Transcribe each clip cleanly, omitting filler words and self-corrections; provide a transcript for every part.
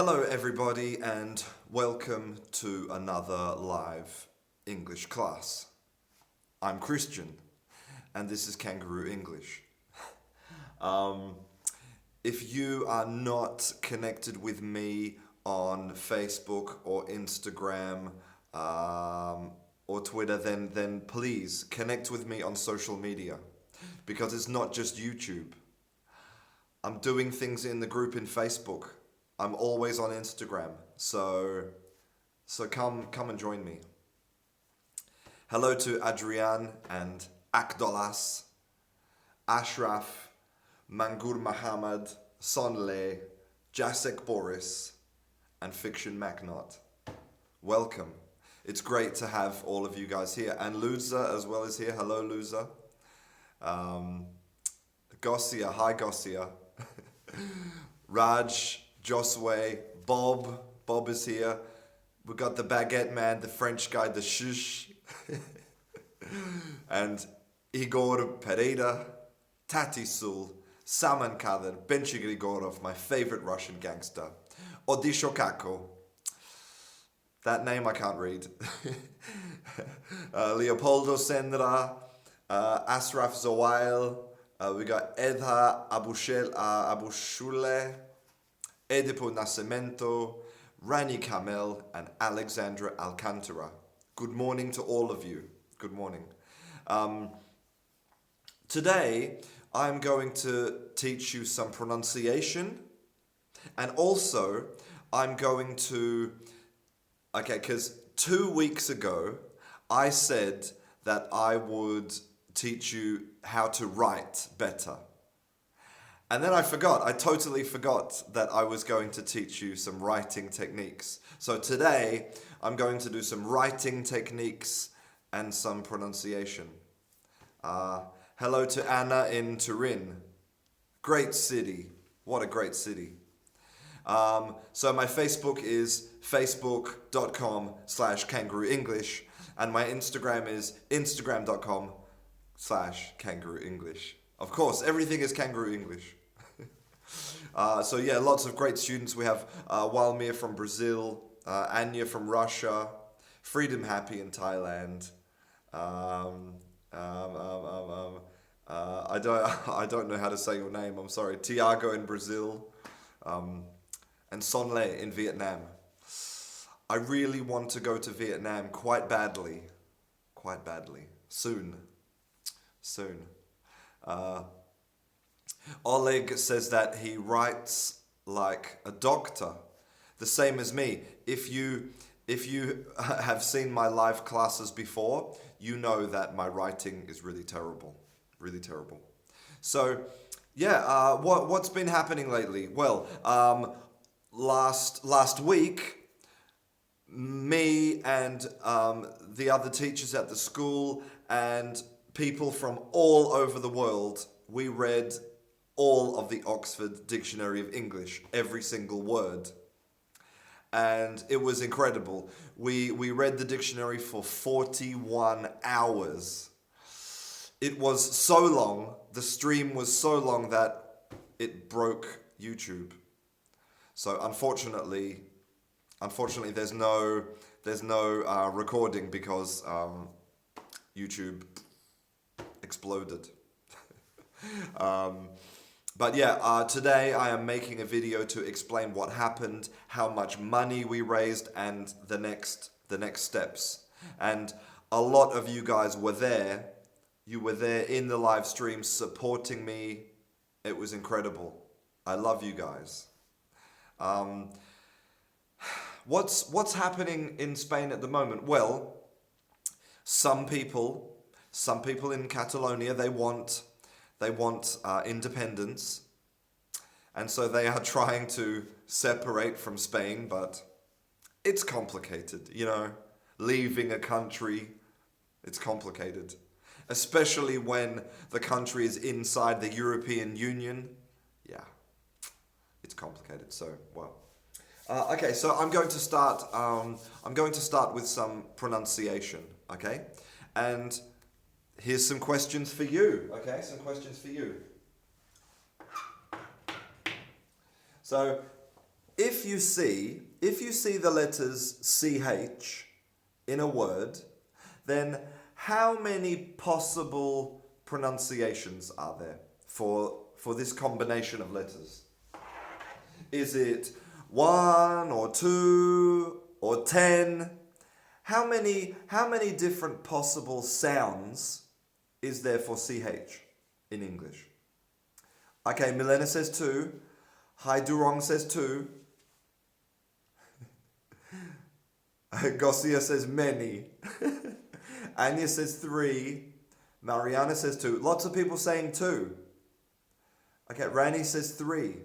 Hello everybody and welcome to another live English class. I'm Christian and this is Canguro English. If you are not connected with me on Facebook or Instagram or Twitter, then please connect with me on social media because it's not just YouTube. I'm doing things in the group in Facebook. I'm always on Instagram, so come and join me. Hello to Adrian and Akdolas, Ashraf, Mangur Muhammad, Sonle, Jacek Boris, and Fiction Macnot. Welcome. It's great to have all of you guys here, and Luza as well is here. Hello, Luza. Gossia, hi Gossia. Raj, Josue, Bob is here. We got the baguette man, the French guy, the shush. And Igor Pereira, Tati Sul, Saman Kader, Benchi Grigorov, my favorite Russian gangster. Odisho Kako. That name I can't read. Leopoldo Sendra, Asraf Zowail. We got Edha Abushule, Edipo Nascimento, Rani Kamel, and Alexandra Alcantara. Good morning to all of you. Good morning. Today, I'm going to teach you some pronunciation, and also I'm going to, because 2 weeks ago, I said that I would teach you how to write better. And then I totally forgot that I was going to teach you some writing techniques. So today, I'm going to do some writing techniques and some pronunciation. Hello to Anna in Turin. Great city. What a great city. So my Facebook is facebook.com/Canguro English, and my Instagram is instagram.com/Canguro English. Of course, everything is Canguro English. So yeah, lots of great students. We have Walmir from Brazil, Anya from Russia, Freedom Happy in Thailand. I don't know how to say your name. I'm sorry. Tiago in Brazil, and Son Le in Vietnam. I really want to go to Vietnam quite badly. Soon. Oleg says that he writes like a doctor, the same as me. If you have seen my live classes before, you know that my writing is really terrible. So, yeah, what's been happening lately? Well, last week, me and the other teachers at the school and people from all over the world, we read all of the Oxford Dictionary of English, every single word. And it was incredible. We read the dictionary for 41 hours. It was so long, the stream was so long that it broke YouTube. So unfortunately there's no recording because YouTube exploded. But yeah, today I am making a video to explain what happened, how much money we raised, and the next steps. And a lot of you guys were there. You were there in the live stream supporting me. It was incredible. I love you guys. What's happening in Spain at the moment? Well, some people in Catalonia, they want independence, and so they are trying to separate from Spain, but it's complicated, leaving a country, it's complicated, especially when the country is inside the European Union. Yeah, it's complicated, so, well. Okay, so I'm going to start with some pronunciation, okay? And here's some questions for you, okay? Some questions for you. So, if you see the letters CH in a word, then how many possible pronunciations are there for this combination of letters? Is it 1 or 2 or 10? How many different possible sounds is there for CH in English? Okay, Milena says 2. Hai Durong says 2. Gosia says many. Anya says 3. Mariana says 2. Lots of people saying 2. Okay, Rani says 3.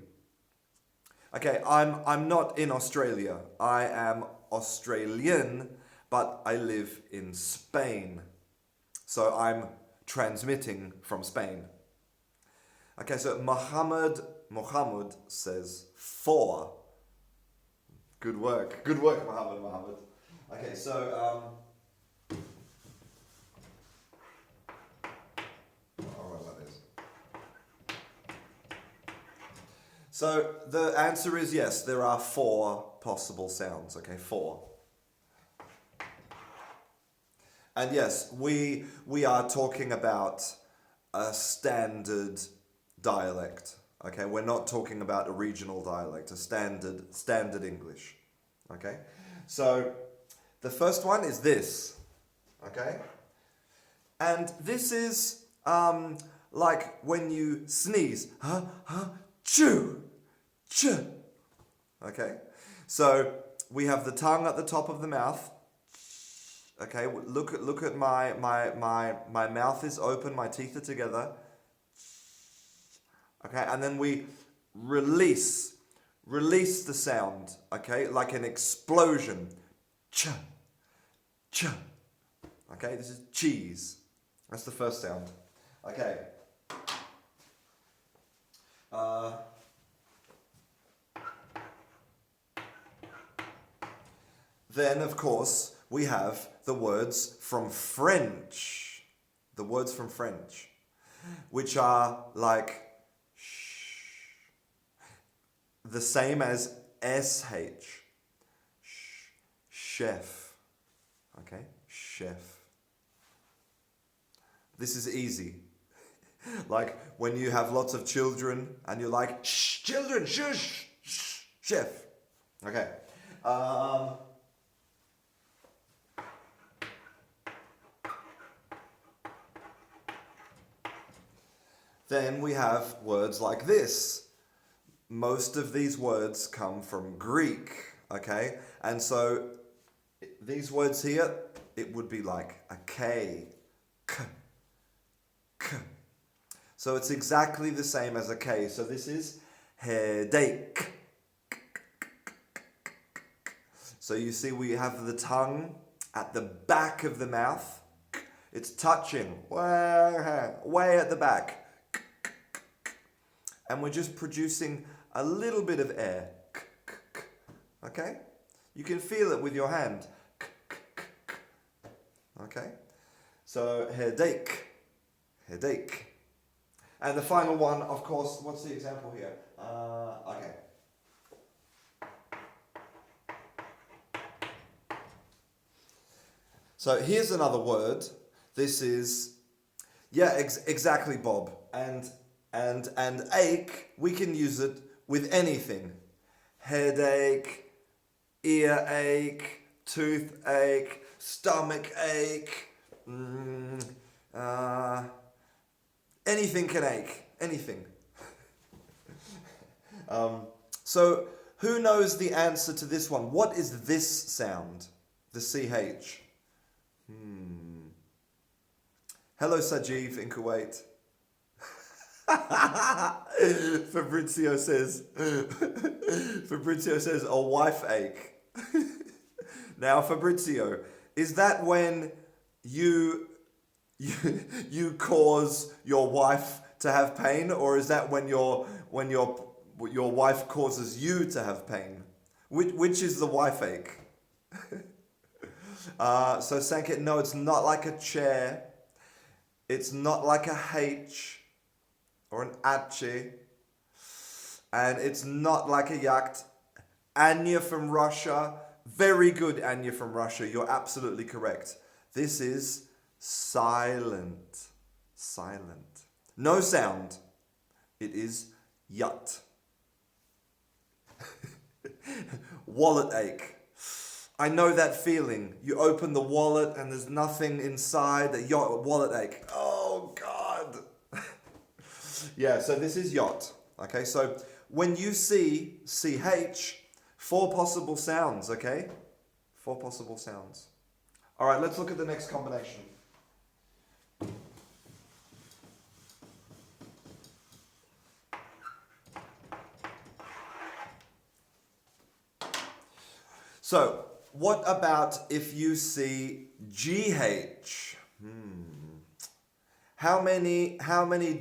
Okay, I'm not in Australia. I am Australian, but I live in Spain. So I'm transmitting from Spain. Okay, so Muhammad says 4. Good work, Muhammad. Okay, so so the answer is yes, there are 4 possible sounds, okay, 4. And yes, we are talking about a standard dialect, okay? We're not talking about a regional dialect, a standard English, okay? So the first one is this, okay? And this is like when you sneeze, chew. Okay, so we have the tongue at the top of the mouth. Okay, look at my mouth is open, my teeth are together. Okay, and then we release the sound. Okay, like an explosion. Ch. Okay, this is cheese. That's the first sound. Okay. Then, of course, we have the words from French. The words from French, which are like the same as SH. Chef. Okay? Chef. This is easy. Like when you have lots of children and you're like, shh, children, shush, chef. Okay. Then we have words like this. Most of these words come from Greek, okay? And so these words here, it would be like a K, K. So it's exactly the same as a K. So this is headache. So you see we have the tongue at the back of the mouth. It's touching way at the back. And we're just producing a little bit of air. Okay? You can feel it with your hand. Okay? So headache. And the final one, of course, what's the example here? Okay. So here's another word. This is, exactly, Bob. And ache, we can use it with anything. Headache, earache, toothache, stomach ache. Anything can ache. Anything. So who knows the answer to this one? What is this sound? The CH. Hello, Sajiv in Kuwait. Fabrizio says, a wife ache. Now, Fabrizio, is that when you cause your wife to have pain, or is that when your wife causes you to have pain? Which is the wife ache? So Sanket, no, it's not like a chair. It's not like a H or an ache. And it's not like a yacht. Anya from Russia. Very good, Anya from Russia. You're absolutely correct. This is silent. Silent. No sound. It is yut. Wallet ache. I know that feeling. You open the wallet and there's nothing inside. That wallet ache. Oh God. Yeah, so this is yacht. Okay, so when you see CH, 4 possible sounds, okay? 4 possible sounds. All right, let's look at the next combination. So, what about if you see GH? How many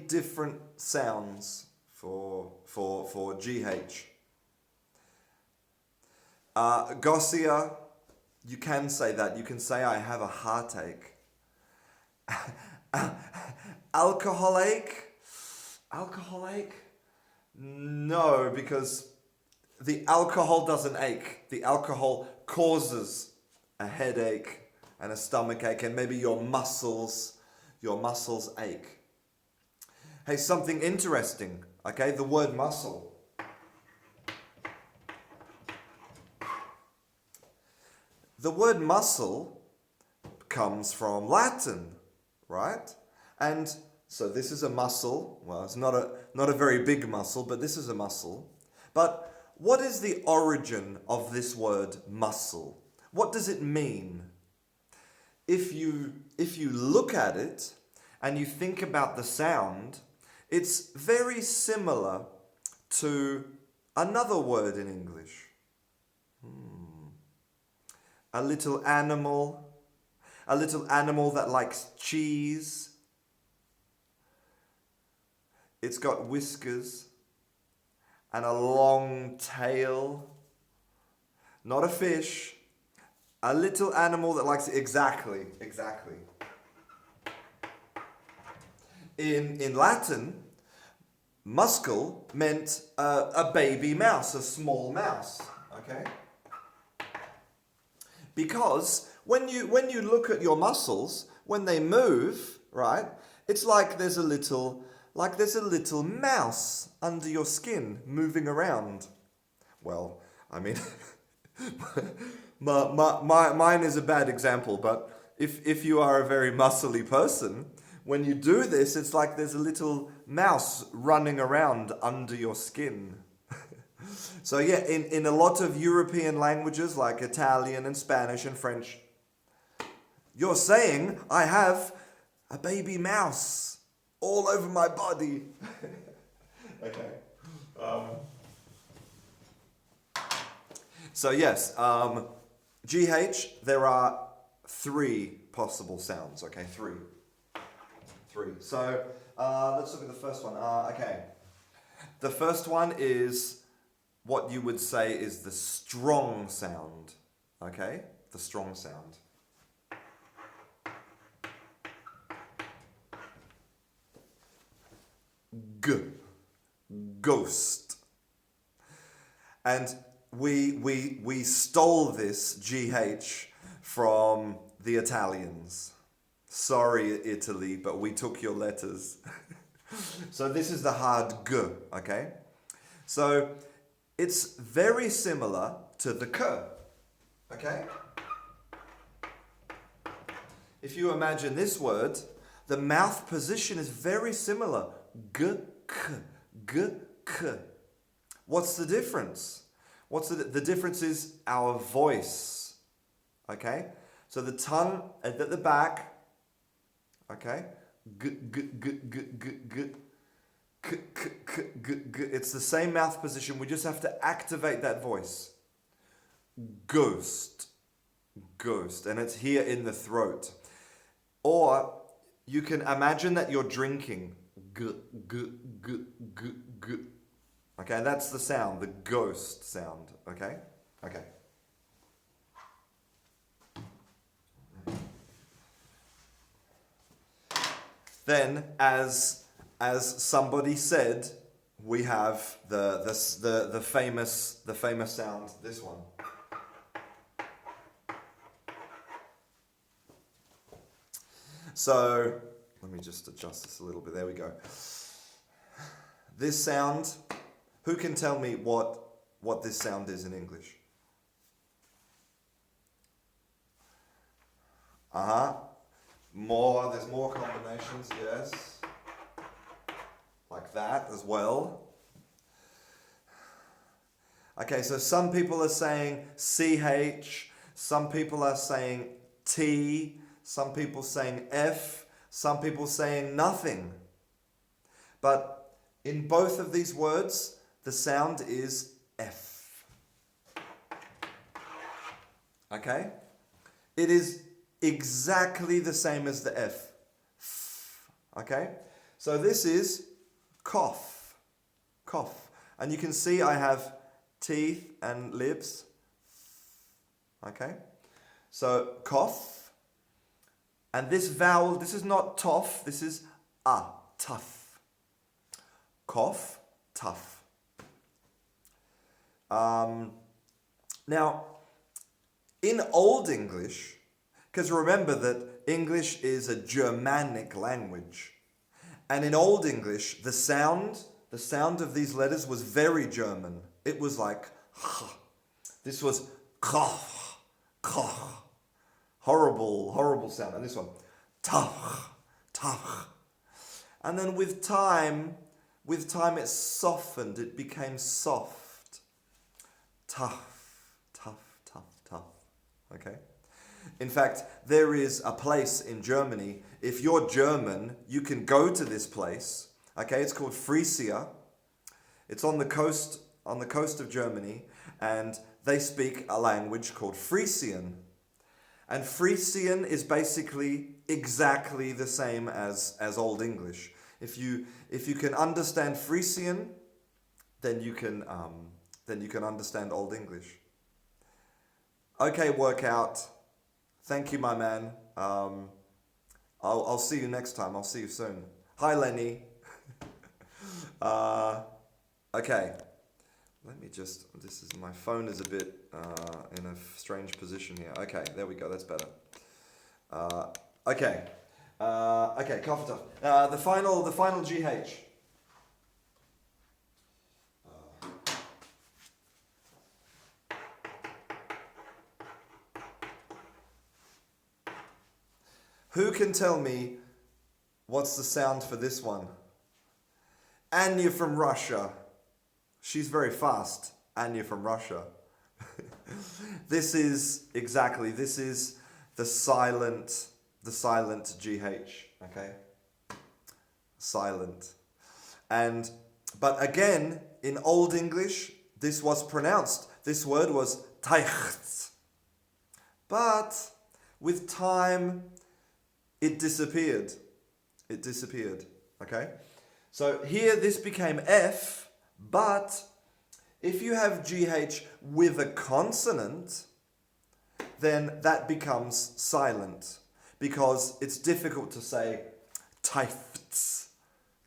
different sounds for GH? Gossia, you can say that. You can say I have a heartache. Alcoholic? Alcoholic? No, because the alcohol doesn't ache. The alcohol causes a headache and a stomach ache, and maybe your muscles ache. Hey, something interesting, okay? The word muscle. The word muscle comes from Latin, right? And so this is a muscle. Well, it's not a very big muscle, but this is a muscle. But what is the origin of this word muscle? What does it mean? If you look at it and you think about the sound, it's very similar to another word in English. A little animal that likes cheese. It's got whiskers and a long tail. Not a fish. A little animal that likes it. Exactly. In Latin, muscle meant a baby mouse, a small mouse. Okay? Because when you look at your muscles, when they move, right, it's like there's a little mouse under your skin moving around. Well, I mean, mine is a bad example, but if you are a very muscly person, when you do this, it's like there's a little mouse running around under your skin. So yeah, in a lot of European languages like Italian and Spanish and French, you're saying, I have a baby mouse all over my body. Okay. So yes, GH, there are 3 possible sounds, okay? 3. So let's look at the first one. Okay. The first one is what you would say is the strong sound, okay? The strong sound. G. Ghost. And we stole this GH from the Italians. Sorry, Italy, but we took your letters. So this is the hard G, okay? So it's very similar to the K, okay? If you imagine this word, the mouth position is very similar. G, K, G, K. What's the difference? The difference is our voice, okay? So the tongue at the back, okay? G, G, G, G, G, G. K, k, k, g, g. It's the same mouth position. We just have to activate that voice. Ghost. Ghost. And it's here in the throat. Or you can imagine that you're drinking. G, g, g, g, g. Okay, that's the sound, the ghost sound. Okay? Okay. Then, as somebody said, we have the famous sound, this one. So let me just adjust this a little bit. There we go. This sound, who can tell me what this sound is in English? Uh-huh. There's more combinations, yes. Like that as well. Okay, so some people are saying CH, some people are saying T, some people saying F, some people saying nothing. But in both of these words, the sound is F. Okay? It is exactly the same as the F. Okay? So this is cough. Cough. And you can see I have teeth and lips. Okay? So cough. And this vowel, this is not tough, this is tough. Cough, tough. Now, in Old English, because remember that English is a Germanic language, and in Old English, the sound of these letters was very German. It was like, this was cough, cough. Horrible sound. And this one, tough, tough. And then with time it softened. It became soft. Tough, tough, tough, tough. Okay? In fact, there is a place in Germany. If you're German, you can go to this place. Okay? It's called Frisia. It's on the coast of Germany, and they speak a language called Frisian. And Frisian is basically exactly the same as Old English. If you can understand Frisian, then you can understand Old English. Okay, workout. Thank you, my man. I'll see you next time. I'll see you soon. Hi, Lenny. Okay. Let me just, my phone is a bit in a strange position here. Okay, there we go, that's better. Okay, cough tough. The final GH. Who can tell me what's the sound for this one? Anya from Russia. She's very fast. Anya from Russia. This is the silent GH, okay? Silent. But again, in Old English, this was pronounced. This word was teicht. But with time, it disappeared. Okay? So here, this became F. But if you have GH with a consonant, then that becomes silent because it's difficult to say teichts.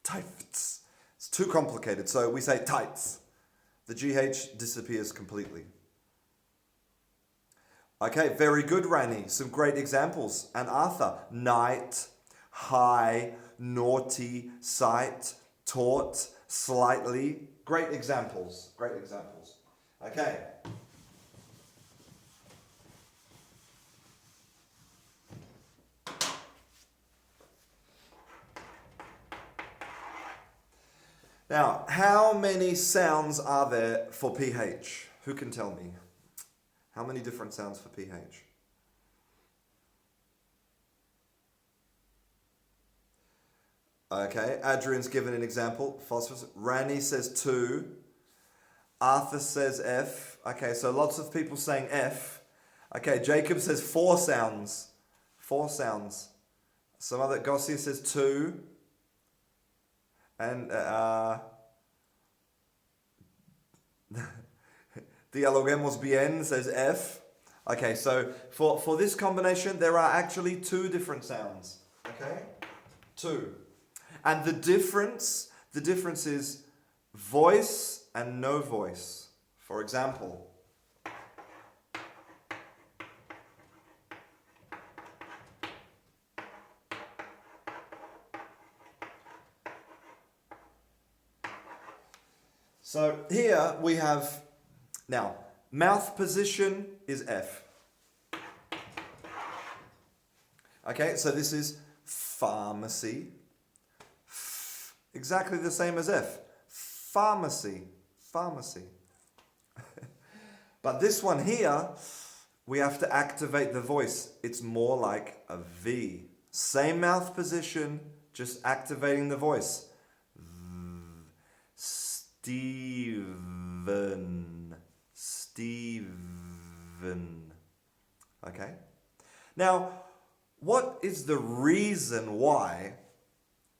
It's too complicated, so we say tights. The GH disappears completely. Okay, very good, Rani. Some great examples. And Arthur, night, high, naughty, sight, taught, slightly. Great examples. Okay. Now, how many sounds are there for PH? Who can tell me? How many different sounds for PH? Okay, Adrian's given an example. Phosphorus. Rani says 2. Arthur says F. Okay, so lots of people saying F. Okay, Jacob says 4 sounds. 4 sounds. Some other, Gossia says 2. And Dialoguemos bien says F. Okay, so for this combination, there are actually 2 different sounds. Okay? 2. And the difference is voice and no voice. For example, so here we have, now, mouth position is F. Okay, so this is pharmacy. Exactly the same as F. Pharmacy. Pharmacy. But this one here, we have to activate the voice. It's more like a V. Same mouth position, just activating the voice. Steven. Steven. Okay? Now, what is the reason why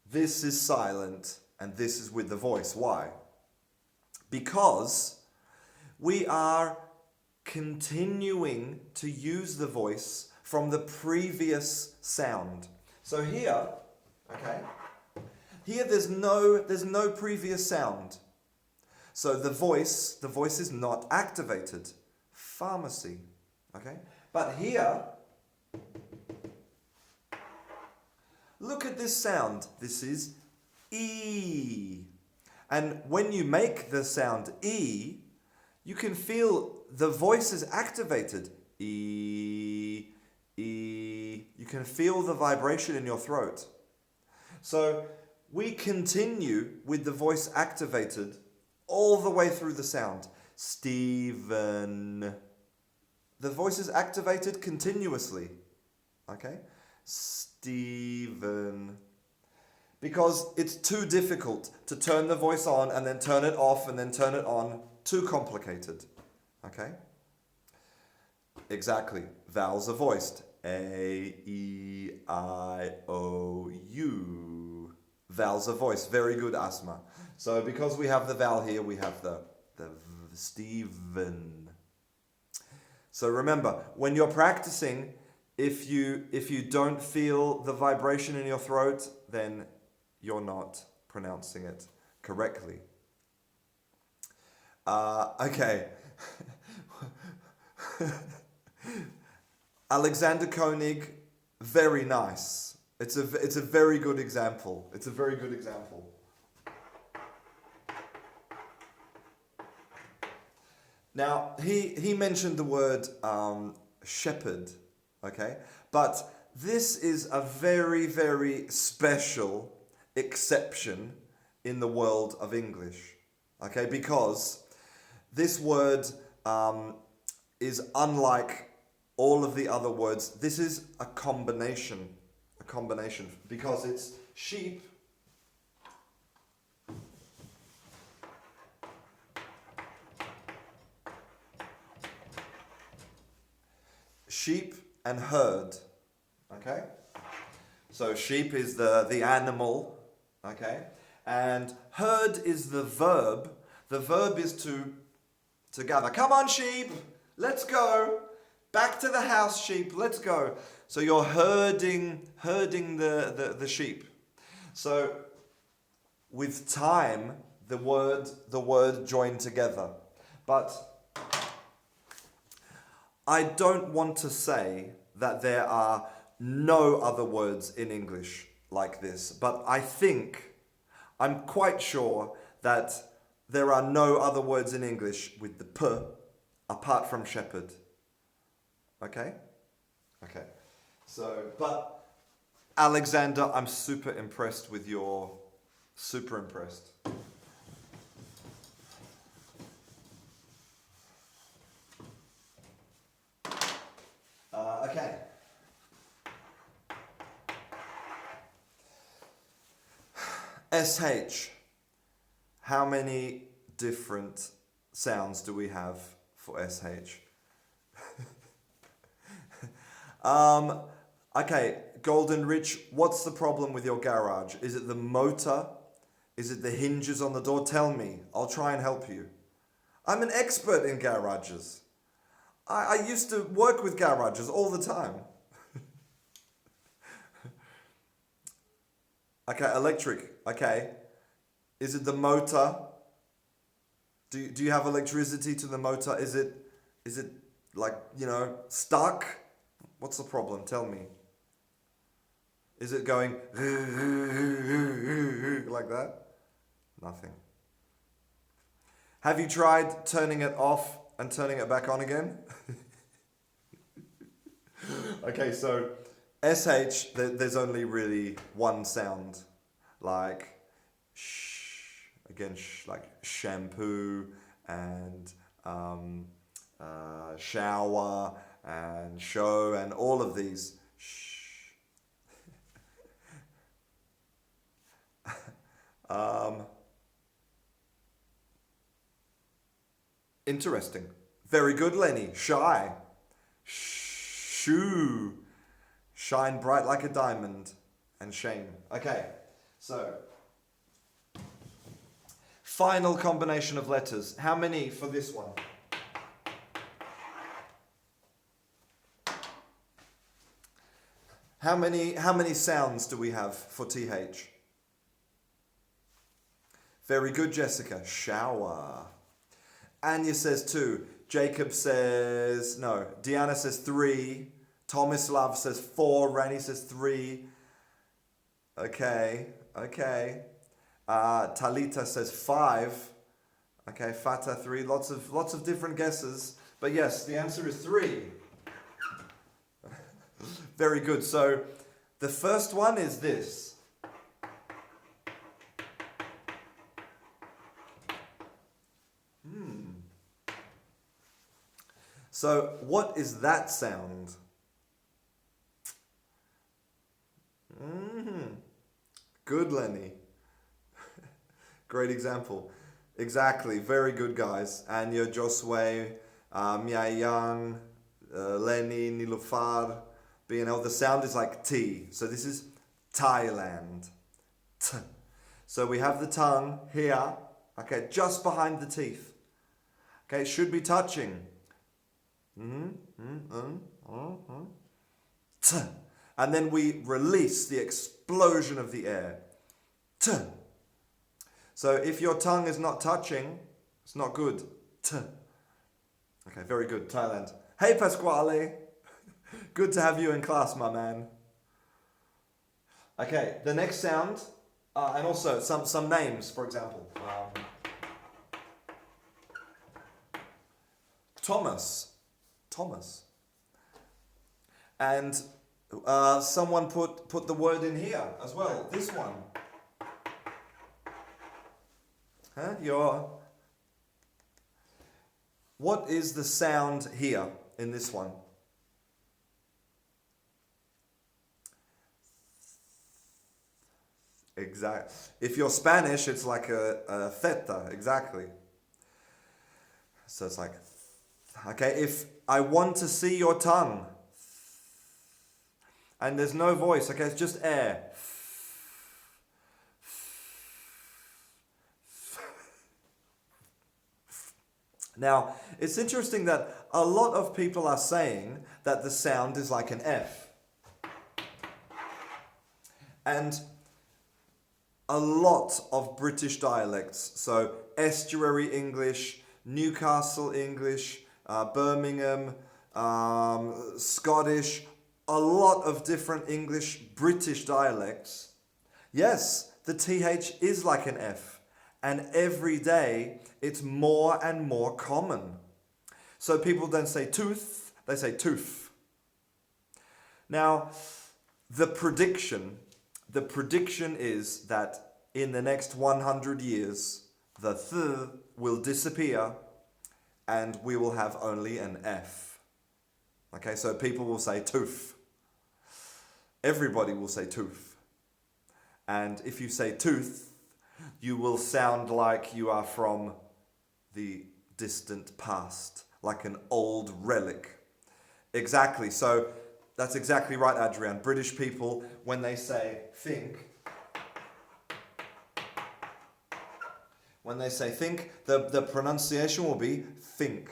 this is silent and this is with the voice? Why? Because we are continuing to use the voice from the previous sound. So here, okay, here there's no previous sound. So the voice is not activated. Pharmacy, okay? But here, look at this sound. This is E. And when you make the sound E, you can feel the voice is activated. E, E. You can feel the vibration in your throat. So we continue with the voice activated all the way through the sound. Stephen. The voice is activated continuously. Okay? Stephen. Because it's too difficult to turn the voice on and then turn it off and then turn it on. Too complicated. Okay? Exactly. Vowels are voiced. A, E, I, O, U. Vowels are voiced. Very good, Asma. So because we have the vowel here, we have the Stephen. So remember, when you're practicing, if you don't feel the vibration in your throat, then you're not pronouncing it correctly. Okay. Alexander Koenig, very nice. It's a very good example. It's a very good example. Now, he mentioned the word shepherd, okay? But this is a very, very special exception in the world of English, okay? Because this word is unlike all of the other words. This is a combination, because it's sheep, and herd, okay? So sheep is the animal, okay? And herd is the verb. The verb is to gather. Come on, sheep, let's go. Back to the house, sheep, let's go. So you're herding the sheep. So with time, the word joined together. But I don't want to say that there are no other words in English like this, but I'm quite sure that there are no other words in English with the P apart from shepherd. Okay? Okay. So, but Alexander, I'm super impressed. Okay. SH. How many different sounds do we have for SH? Okay, Golden Rich, what's the problem with your garage? Is it the motor? Is it the hinges on the door? Tell me. I'll try and help you. I'm an expert in garages. I used to work with garages all the time. Okay, electric. Okay. Is it the motor? Do you have electricity to the motor? Is it like, stuck? What's the problem? Tell me. Is it going like that? Nothing. Have you tried turning it off and turning it back on again? Okay, so SH, there's only really one sound. Like like shampoo and shower and show and all of these. Interesting. Very good, Lenny. Shy. Shoe. Shine bright like a diamond. And shame. Okay, so final combination of letters. How many for this one? How many sounds do we have for TH? Very good, Jessica. Shower. Anya says 2. Jacob says, no. Deanna says 3. Tomislav says 4. Rani says 3. Okay. Talita says 5. Okay, Fata 3. Lots of different guesses. But yes, the answer is 3. Very good. So the first one is this. So what is that sound? Good, Lenny. Great example. Exactly. Very good, guys. Anya, Josue, Mia Young, Lenny, Nilufar, BNL. The sound is like T. So this is Thailand. T. So we have the tongue here, okay, just behind the teeth. Okay, it should be touching. T. And then we release the explosion of the air. T. So if your tongue is not touching, it's not good. T. Okay, very good. Thailand. Hey, Pasquale. Good to have you in class, my man. Okay, the next sound, and also some names, for example. Thomas. And someone put the word in here as well. This one. What is the sound here in this one? Exactly. If you're Spanish, it's like a theta. Exactly. So it's like, okay, if I want to see your tongue, and there's no voice, okay, it's just air. Now, it's interesting that a lot of people are saying that the sound is like an F. And a lot of British dialects, so estuary English, Newcastle English, Birmingham, Scottish, a lot of different English British dialects. Yes, the TH is like an F, and every day it's more and more common. So people don't say tooth, they say tooth. Now, the prediction is that in the next 100 years, the th will disappear and we will have only an F. Okay, so people will say tooth. Everybody will say tooth. And if you say tooth, you will sound like you are from the distant past, like an old relic. Exactly, so that's exactly right, Adrian. British people, when they say think, the pronunciation will be think.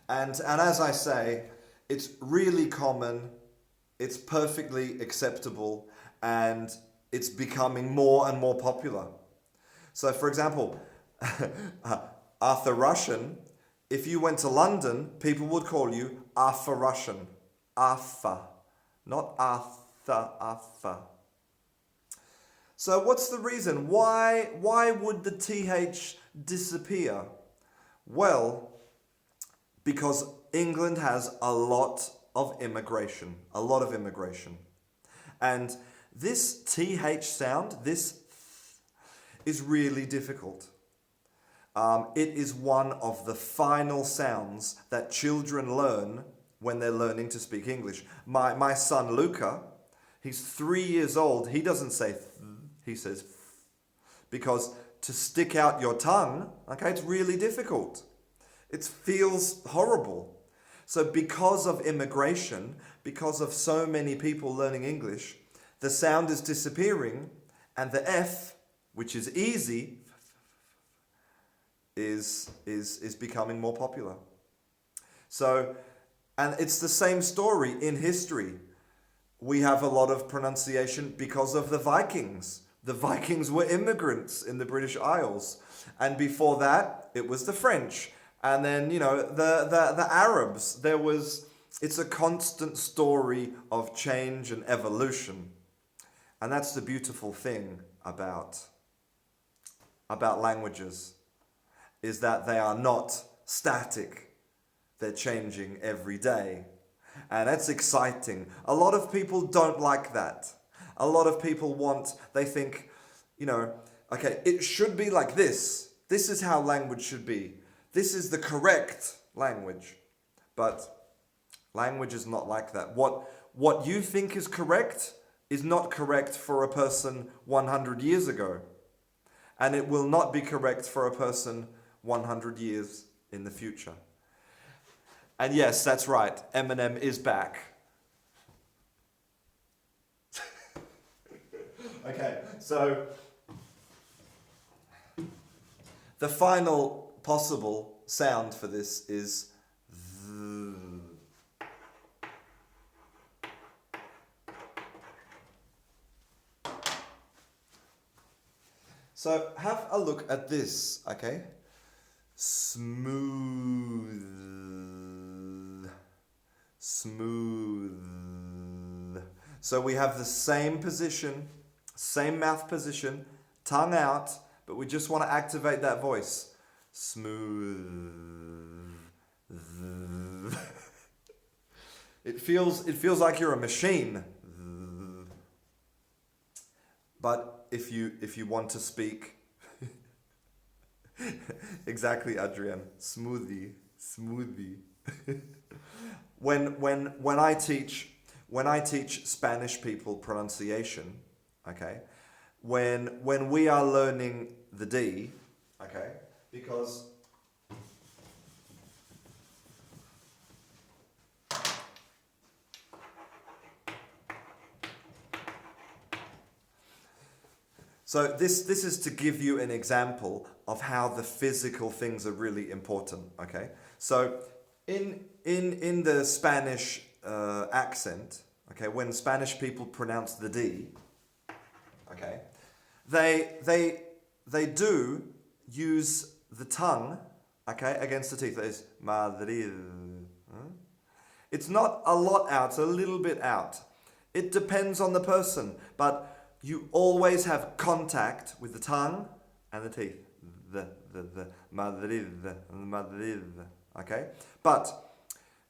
And as I say, it's really common, it's perfectly acceptable, and it's becoming more and more popular. So, for example, Arthur Russian, if you went to London, people would call you Arthur Russian. Arthur, not Arthur, Arthur. So what's the reason? Why would the TH disappear? Well, because England has a lot of immigration. And this TH sound, this is really difficult. It is one of the final sounds that children learn when they're learning to speak English. My son Luca, he's 3 years old. He doesn't say th, he says th, because to stick out your tongue, okay, it's really difficult. It feels horrible. So because of immigration, because of so many people learning English, the sound is disappearing, and the F, which is easy, is becoming more popular. So, and it's the same story in history. We have a lot of pronunciation because of the Vikings. The Vikings were immigrants in the British Isles. And before that, it was the French. And then, the Arabs. It's a constant story of change and evolution. And that's the beautiful thing about languages, is that they are not static. They're changing every day. And that's exciting. A lot of people don't like that. A lot of people they think, okay, it should be like this. This is how language should be. This is the correct language. But language is not like that. What you think is correct is not correct for a person 100 years ago. And it will not be correct for a person 100 years in the future. And yes, that's right, Eminem is back. Okay, so the final possible sound for this is th. So have a look at this, okay? Smooth. So we have the same position, same mouth position, tongue out, but we just want to activate that voice. Smooth. It feels like you're a machine. But if you want to speak exactly, Adrian, smoothie. When I teach Spanish people pronunciation, okay, when we are learning the D, okay, because so this is to give you an example of how the physical things are really important, okay? So in the Spanish accent, okay, when Spanish people pronounce the D, okay, they do use the tongue, okay, against the teeth. That is Madrid. It's not a lot out, it's a little bit out. It depends on the person, but you always have contact with the tongue and the teeth. The Madrid, okay? But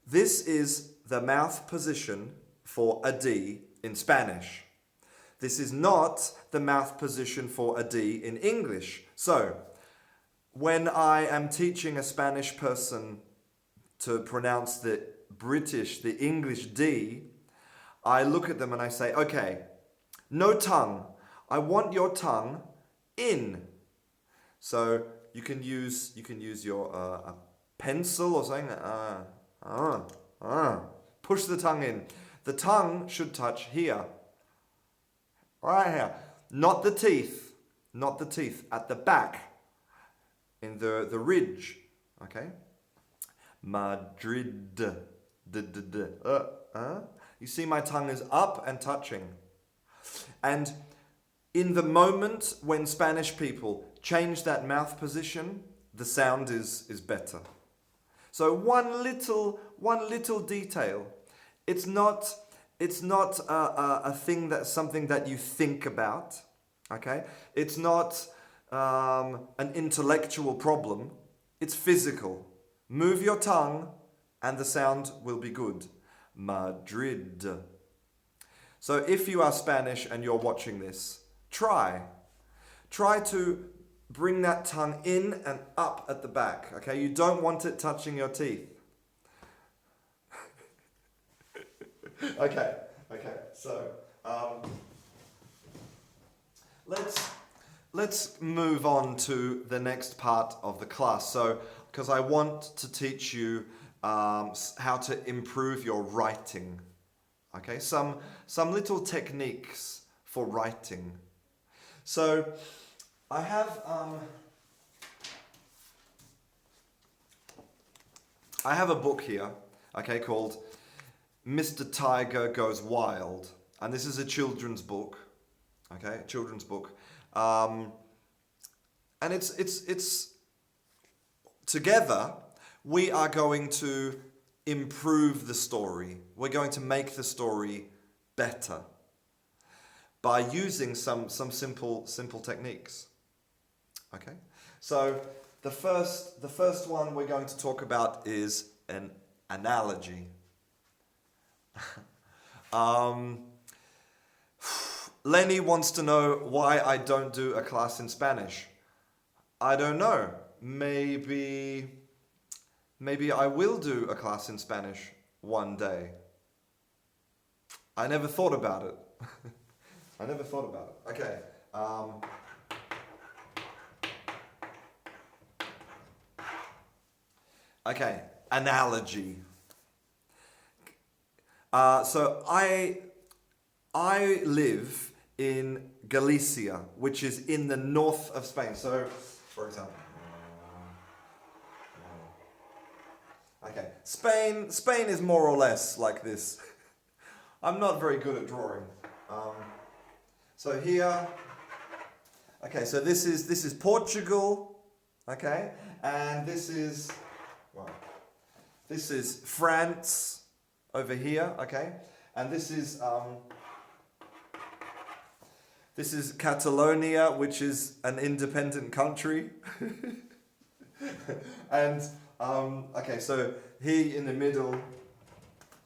this is the mouth position for a D in Spanish. This is not the mouth position for a D in English. So, when I am teaching a Spanish person to pronounce the English D, I look at them and I say, okay, no tongue. I want your tongue in. So you can use your a pencil or something. Push the tongue in. The tongue should touch here. Right here. Not the teeth. Not the teeth. At the back. In the ridge. Okay? Madrid. You see my tongue is up and touching. And in the moment when Spanish people change that mouth position, the sound is better. So one little detail. It's not a thing that's something that you think about. Okay, it's not an intellectual problem. It's physical. Move your tongue, and the sound will be good. Madrid. So if you are Spanish and you're watching this, try to bring that tongue in and up at the back. Okay, you don't want it touching your teeth. Okay. So let's move on to the next part of the class. So, because I want to teach you how to improve your writing. Okay, some little techniques for writing. So, I have a book here, okay, called Mr. Tiger Goes Wild, and this is a children's book, okay, and it's together we are going to improve the story. We're going to make the story better by using some simple techniques. Okay, so the first one we're going to talk about is an analogy. Lenny wants to know why I don't do a class in Spanish. I don't know. Maybe I will do a class in Spanish one day. I never thought about it. Okay. Okay, analogy. So I live in Galicia, which is in the north of Spain. So, for example, okay, Spain is more or less like this. I'm not very good at drawing. So here, okay, so this is Portugal, okay, and this is France over here, okay, and this is Catalonia, which is an independent country, and okay, so here in the middle,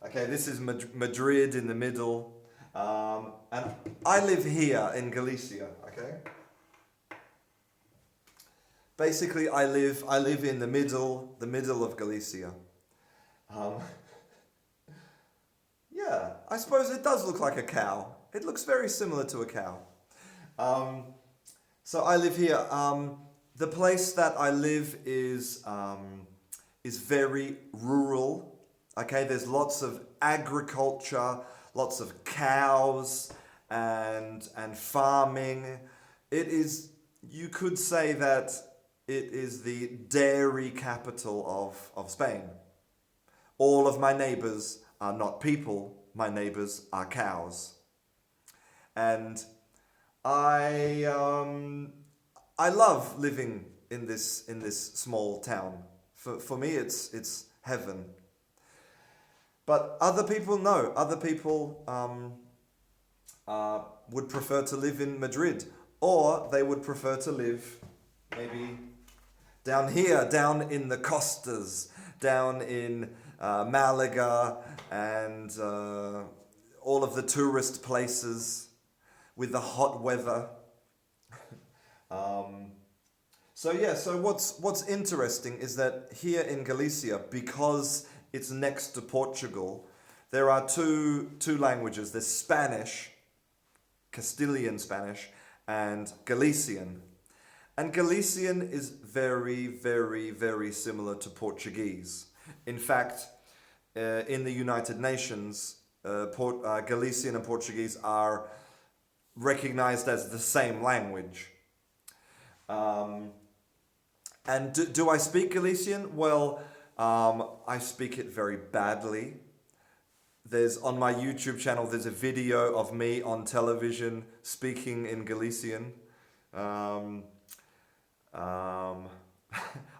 okay, this is Madrid in the middle, and I live here in Galicia, okay. Basically, I live in the middle of Galicia. Yeah, I suppose it does look like a cow. It looks very similar to a cow. So I live here. The place that I live is very rural. Okay, there's lots of agriculture, lots of cows and farming. It is, you could say that it is the dairy capital of Spain. All of my neighbors are not people, my neighbors are cows. And I love living in this small town. For me it's heaven. But other people no. Other people would prefer to live in Madrid, or they would prefer to live maybe down here, down in the Costas, down in Malaga, and all of the tourist places with the hot weather. So what's interesting is that here in Galicia, because it's next to Portugal, there are two languages. There's Spanish, Castilian Spanish, and Galician. And Galician is very, very, very similar to Portuguese. In fact, in the United Nations, Galician and Portuguese are recognized as the same language. And do I speak Galician? Well, I speak it very badly. On my YouTube channel, there's a video of me on television speaking in Galician. Um,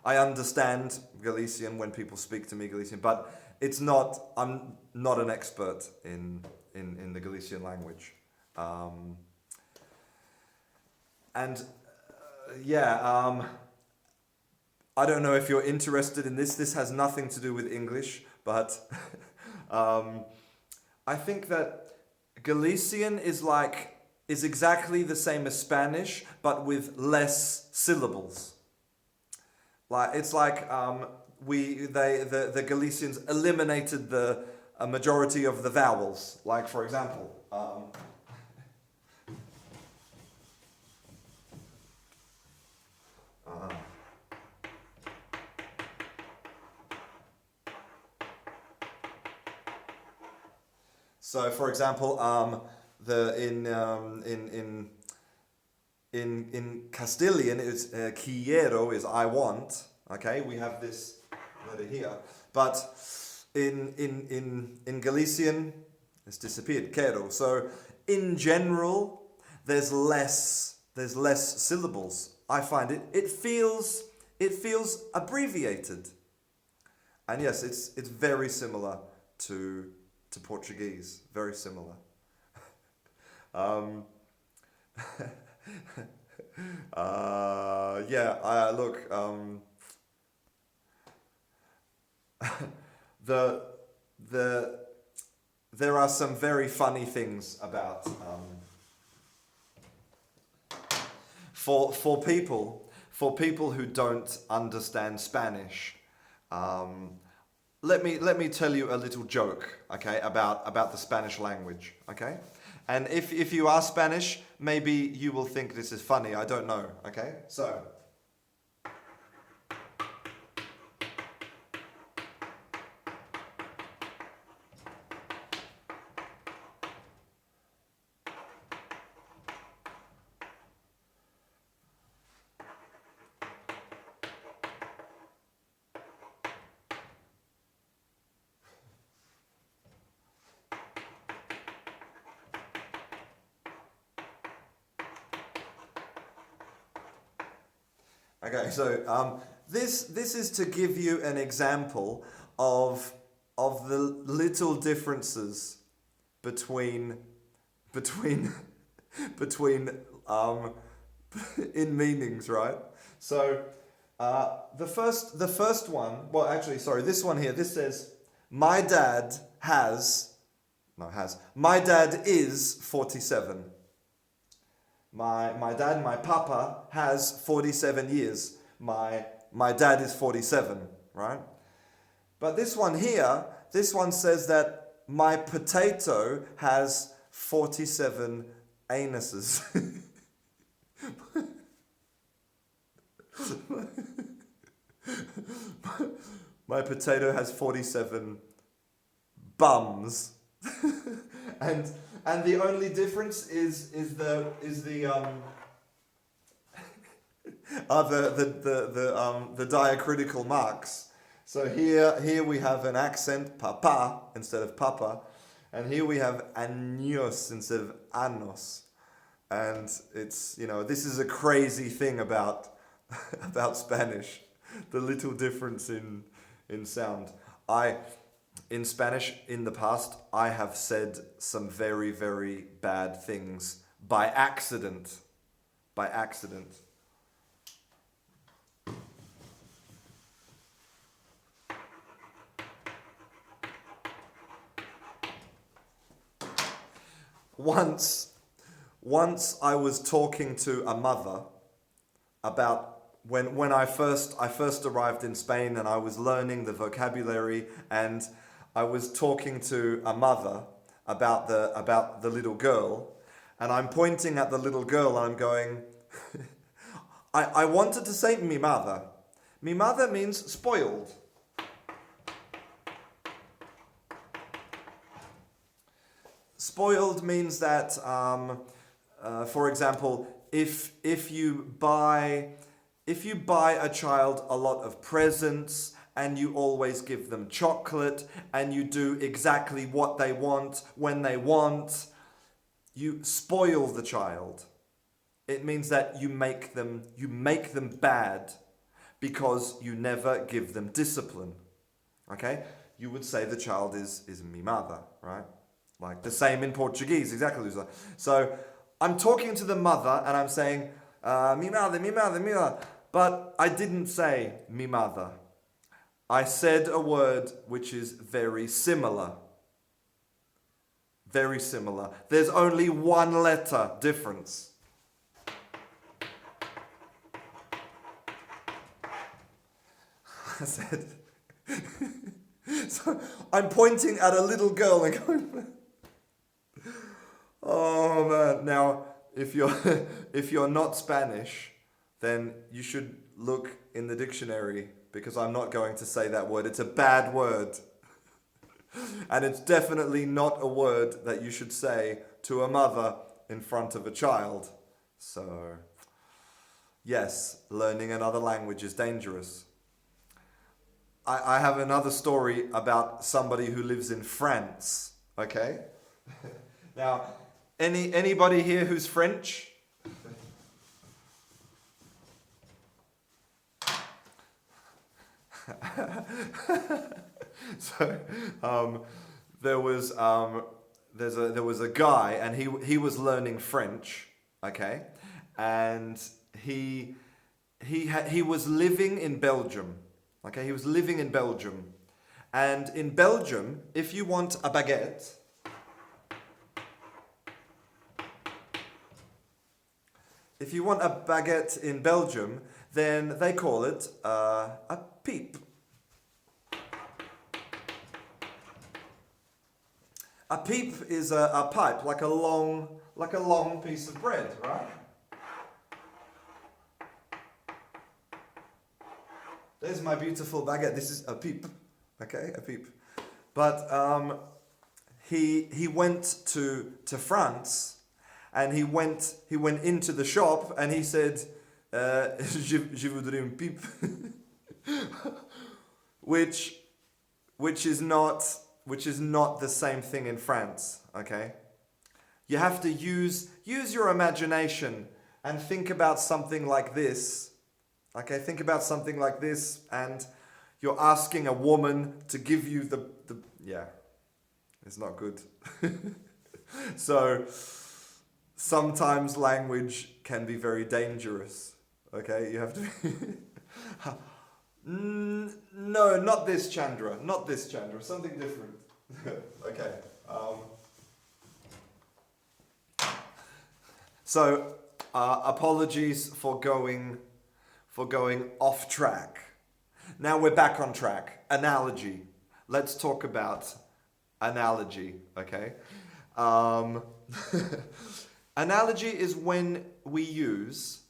I understand Galician when people speak to me Galician, but it's not. I'm not an expert in the Galician language. Um, and yeah, I don't know if you're interested in this. This has nothing to do with English, but um, I think that Galician is exactly the same as Spanish, but with less syllables. Like it's like the Galicians eliminated the a majority of the vowels. Like for example, uh, so for example, the in Castilian it's quiero is I want. Okay, we have this letter here, but in Galician it's disappeared. Quiero. So in general, there's less syllables. I find it feels abbreviated, and yes, it's very similar to Portuguese. Very similar. Um, yeah, look, the the there are some very funny things about for people who don't understand Spanish. Um, let me tell you a little joke, okay, about the Spanish language, okay? And if you are Spanish, maybe you will think this is funny. I don't know, okay? So, okay, so this is to give you an example of of the little differences between between between in meanings, right? So the first one, well, actually, sorry, this one here. This says, "My dad has no has my dad is 47." My dad, my papa, has 47 years. My dad is 47, right? But this one here, this one says that my potato has 47 anuses. My potato has 47 bums. and and the only difference is the the diacritical marks. So here we have an accent papa instead of papa, and here we have años instead of anos. And it's, this is a crazy thing about about Spanish, the little difference in sound. I In Spanish in the past, I have said some very, very bad things by accident. By accident. Once, once I was talking to a mother about when I first arrived in Spain, and I was learning the vocabulary, and I was talking to a mother about the little girl, and I'm pointing at the little girl and I'm going, I wanted to say mi mother. Mi mother means spoiled. Spoiled means that, for example, if you buy a child a lot of presents, and you always give them chocolate, and you do exactly what they want when they want, you spoil the child. It means that you make them bad because you never give them discipline. Okay? You would say the child is mimada, right? Like the same in Portuguese, exactly. So I'm talking to the mother and I'm saying, mimada, mimada, mimada. But I didn't say mimada. I said a word which is very similar. Very similar. There's only one letter difference. I said... So I'm pointing at a little girl and going... Oh man. Now, if you're not Spanish, then you should look in the dictionary, because I'm not going to say that word. It's a bad word. And it's definitely not a word that you should say to a mother in front of a child. So, yes, learning another language is dangerous. I have another story about somebody who lives in France, okay? Now, anybody here who's French? So, there was a guy, and he was learning French, okay, and he was living in Belgium, okay. He was living in Belgium, and in Belgium, if you want a baguette, in Belgium, then they call it a piep. A piep is a pipe, like a long piece of bread, right? There's my beautiful baguette. This is a piep, okay, a piep. But he went to France, and he went into the shop, and he said, je voudrais une pipe, which is not the same thing in France, okay? You have to use your imagination and think about something like this, okay? Think about something like this, and you're asking a woman to give you the yeah, it's not good. So, sometimes language can be very dangerous, okay? You have to... No, not this Chandra. Not this Chandra. Something different. Okay. So, apologies for going off track. Now we're back on track. Analogy. Let's talk about analogy. Okay. Analogy is when we use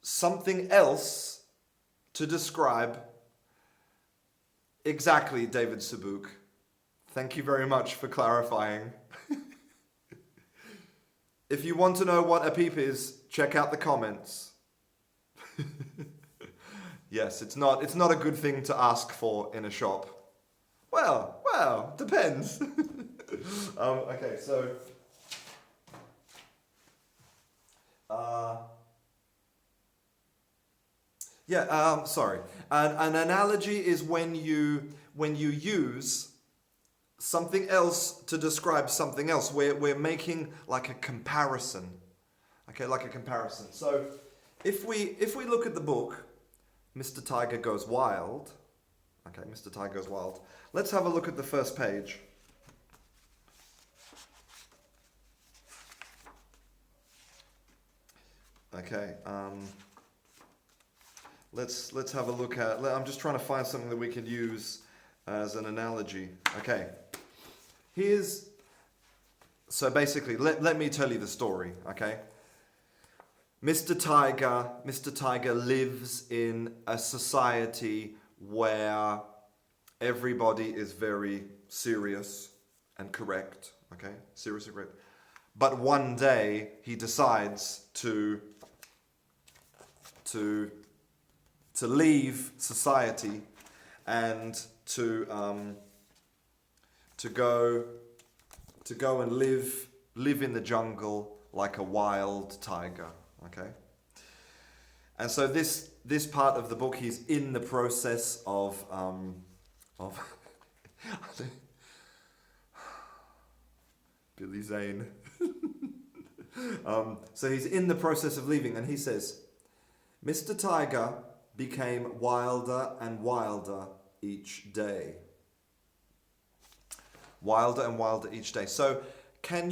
something else to describe exactly, David Sabuk. Thank you very much for clarifying. If you want to know what a peep is, check out the comments. Yes, it's not a good thing to ask for in a shop. Well, depends. Okay, so... sorry. An analogy is when you use something else to describe something else. We're making like a comparison. Okay, like a comparison. So if we look at the book, Mr. Tiger Goes Wild. Okay, Mr. Tiger Goes Wild. Let's have a look at the first page. Okay, let's have a look at... I'm just trying to find something that we can use as an analogy. Okay, so basically, let me tell you the story, okay? Mr. Tiger lives in a society where everybody is very serious and correct, okay? Serious and correct. But one day, he decides to leave society and to go and live in the jungle like a wild tiger. Okay? And so this part of the book, he's in the process of Billy Zane. So he's in the process of leaving, and he says, Mr. Tiger became wilder and wilder each day. Wilder and wilder each day. So can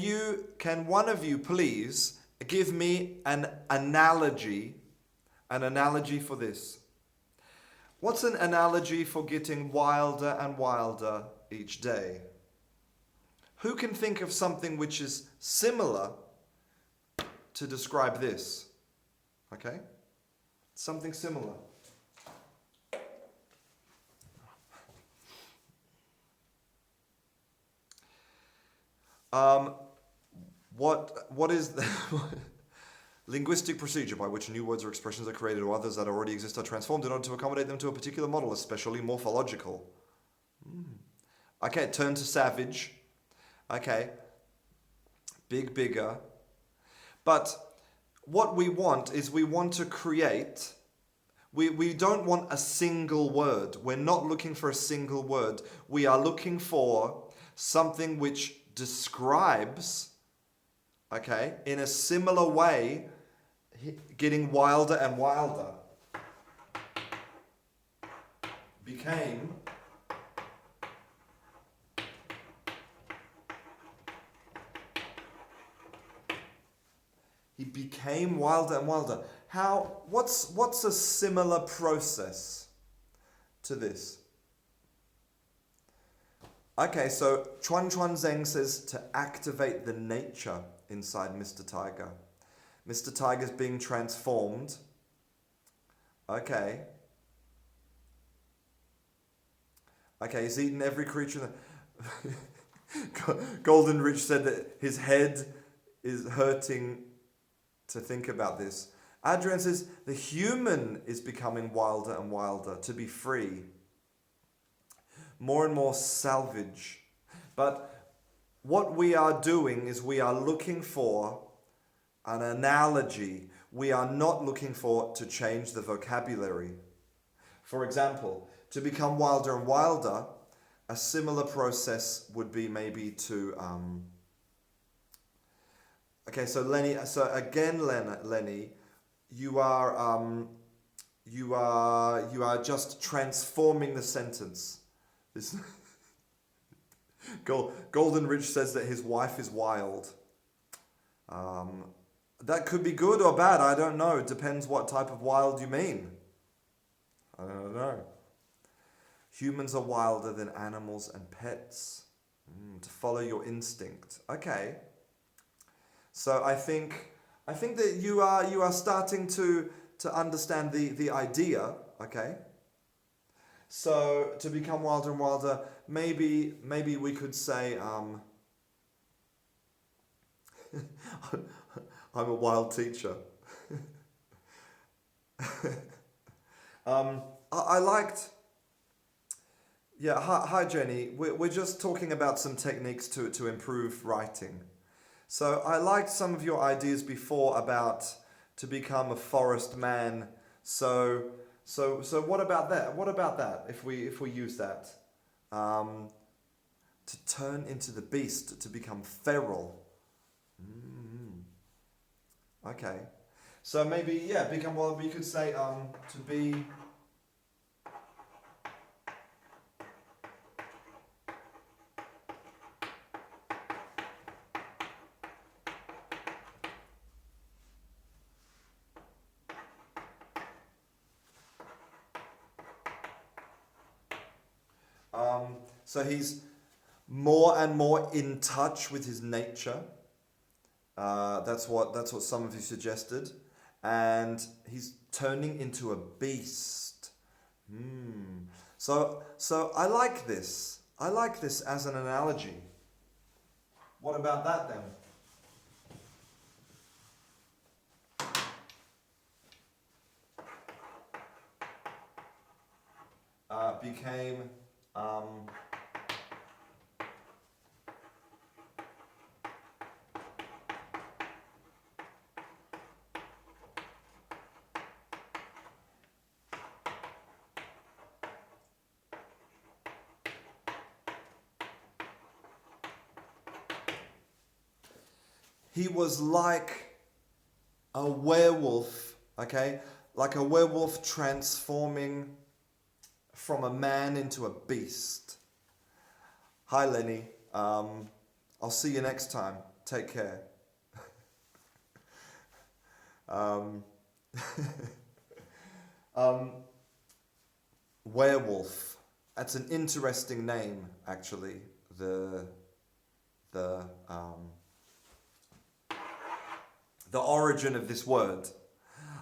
one of you please give me an analogy for this? What's an analogy for getting wilder and wilder each day? Who can think of something which is similar to describe this? Okay? Something similar. What is the linguistic procedure by which new words or expressions are created or others that already exist are transformed in order to accommodate them to a particular model, especially morphological? Okay, turn to savage. Okay. Big, bigger. But what we want is we want to create, we don't want a single word. We're not looking for a single word. We are looking for something which describes, okay, in a similar way, getting wilder and wilder. Became He became wilder and wilder. What's a similar process to this? Okay, so Chuan Zheng says to activate the nature inside Mr. Tiger. Mr. Tiger's being transformed. Okay. Okay, he's eaten every creature. Golden Rich said that his head is hurting to think about this. Adrian says the human is becoming wilder and wilder to be free. More and more salvage. But what we are doing is we are looking for an analogy. We are not looking for to change the vocabulary. For example, to become wilder and wilder, a similar process would be maybe to okay, so Lenny, Lenny, you are just transforming the sentence. This Golden Rich says that his wife is wild. That could be good or bad. I don't know. It depends what type of wild you mean. I don't know. Humans are wilder than animals and pets. To follow your instinct. Okay. So I think that you are starting to understand the idea, okay? So to become wilder and wilder, maybe we could say I'm a wild teacher. I liked. Yeah, hi Jenny. We're just talking about some techniques to improve writing. So I liked some of your ideas before about to become a forest man. So what about that? What about that if we use that? To turn into the beast, to become feral. Okay. So maybe become we could say to be so he's more and more in touch with his nature. That's what some of you suggested, and he's turning into a beast. So I like this. I like this as an analogy. What about that then? Became He was like a werewolf, okay? Like a werewolf transforming from a man into a beast. Hi, Lenny. I'll see you next time. Take care. Werewolf. That's an interesting name, actually. The origin of this word.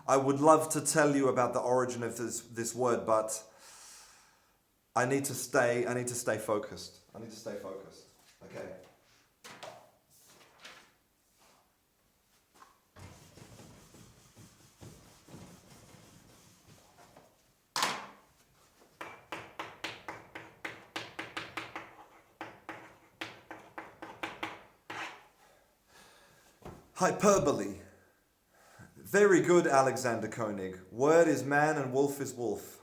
I would love to tell you about the origin of this word, but I need to stay focused. Okay. Hyperbole. Very good, Alexander Koenig. Word is man and wolf is wolf.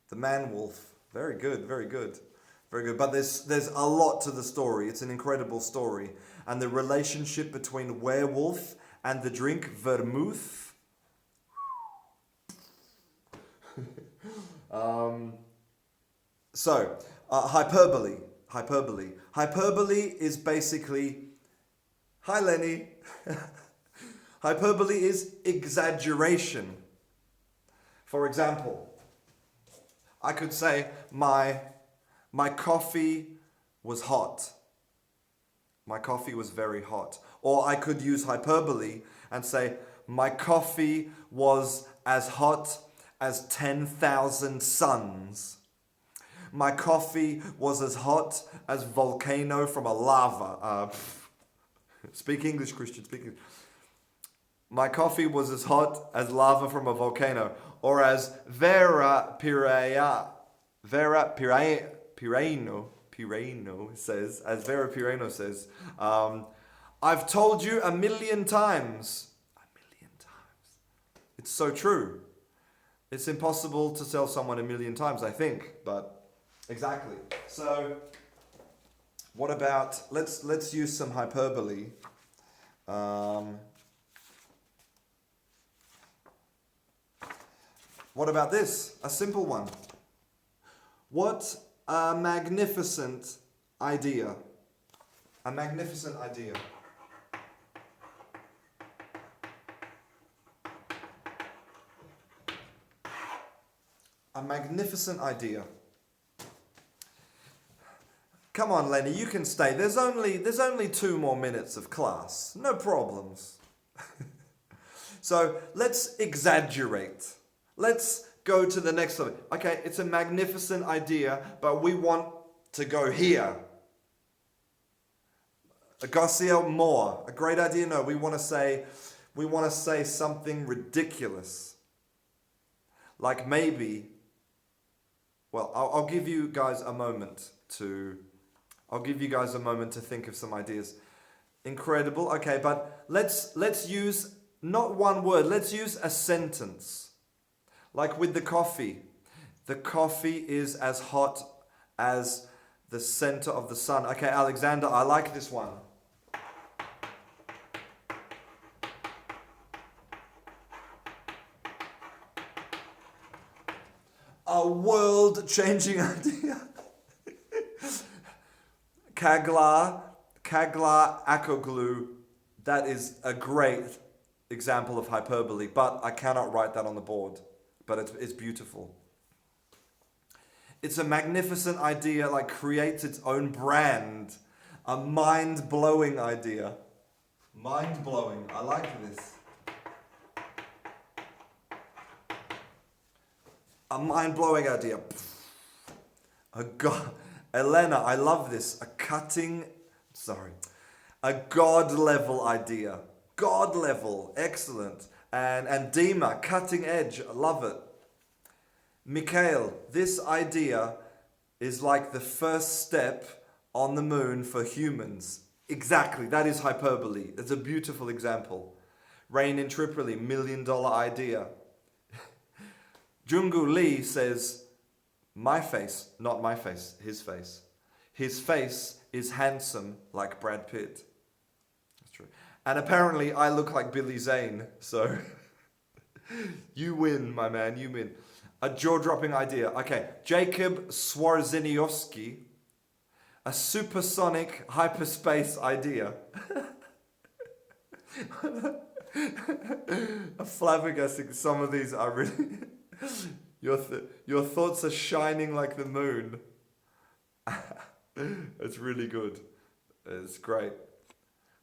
The man wolf. Very good, very good. Very good. But there's a lot to the story. It's an incredible story. And the relationship between werewolf and the drink vermouth. Hyperbole. Hyperbole is basically... Hi, Lenny. Hyperbole is exaggeration. For example, I could say my coffee was hot. My coffee was very hot. Or I could use hyperbole and say my coffee was as hot as 10,000 suns. My coffee was as hot as volcano from a lava. Speak English, Christian, speak English. My coffee was as hot as lava from a volcano, or as Vera Pireno says, I've told you a million times. A million times. It's so true. It's impossible to tell someone a million times, I think, but exactly. So, what about, let's use some hyperbole. What about this? A simple one. What a magnificent idea. A magnificent idea. A magnificent idea. Come on, Lenny, you can stay. There's only 2 more minutes of class. No problems. So let's exaggerate. Let's go to the next level. Okay, it's a magnificent idea, but we want to go here. Garcia more. A great idea? No, we want to say something ridiculous. Like maybe, well, I'll give you guys a moment to think of some ideas. Incredible. Okay, but let's use not one word. Let's use a sentence. Like with the coffee. The coffee is as hot as the center of the sun. Okay, Alexander, I like this one. A world-changing idea. Kagla Akoglu. That is a great example of hyperbole, but I cannot write that on the board. But it's beautiful. It's a magnificent idea, like creates its own brand. A mind-blowing idea. Mind-blowing. I like this. A mind-blowing idea. Elena, I love this. A God-level idea. God-level. Excellent. And Dima, cutting edge. I love it. Mikhail, this idea is like the first step on the moon for humans. Exactly, that is hyperbole. It's a beautiful example. Rain in Tripoli, $1 million idea. Jungu Lee says, my face, not my face, his face. His face is handsome like Brad Pitt. That's true. And apparently I look like Billy Zane, so you win, my man, you win. A jaw-dropping idea. Okay, Jacob Swarzeniowski, a supersonic hyperspace idea. A flabbergasting. Some of these are really... your thoughts are shining like the moon. It's really good. It's great.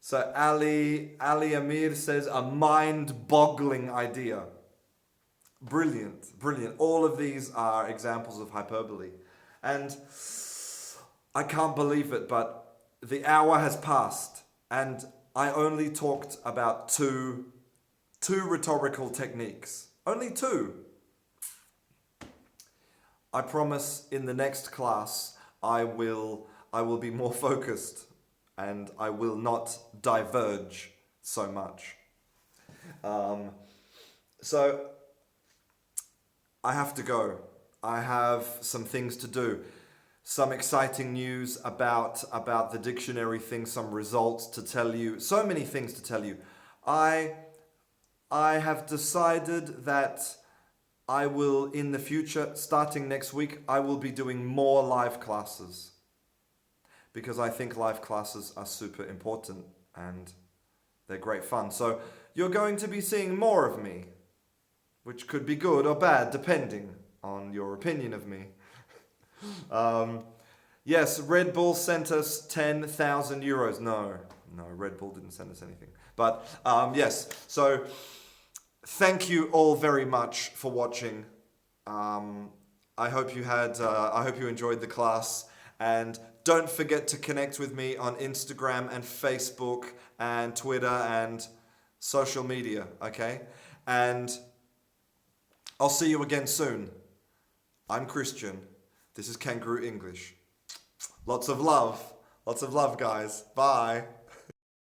So Ali Amir says a mind-boggling idea. Brilliant. All of these are examples of hyperbole. And I can't believe it, but the hour has passed and I only talked about two rhetorical techniques. Only two. I promise in the next class I will be more focused and I will not diverge so much. So I have to go. I have some things to do. Some exciting news about the dictionary thing, some results to tell you, so many things to tell you. I have decided that I will, in the future, starting next week, I will be doing more live classes. Because I think live classes are super important and they're great fun. So you're going to be seeing more of me, which could be good or bad, depending on your opinion of me. Yes, Red Bull sent us 10,000 euros. No, Red Bull didn't send us anything. But yes, so thank you all very much for watching. I hope you enjoyed the class, and don't forget to connect with me on Instagram and Facebook and Twitter and social media, okay? And I'll see you again soon. I'm Christian. This is Canguro English. Lots of love, guys. Bye.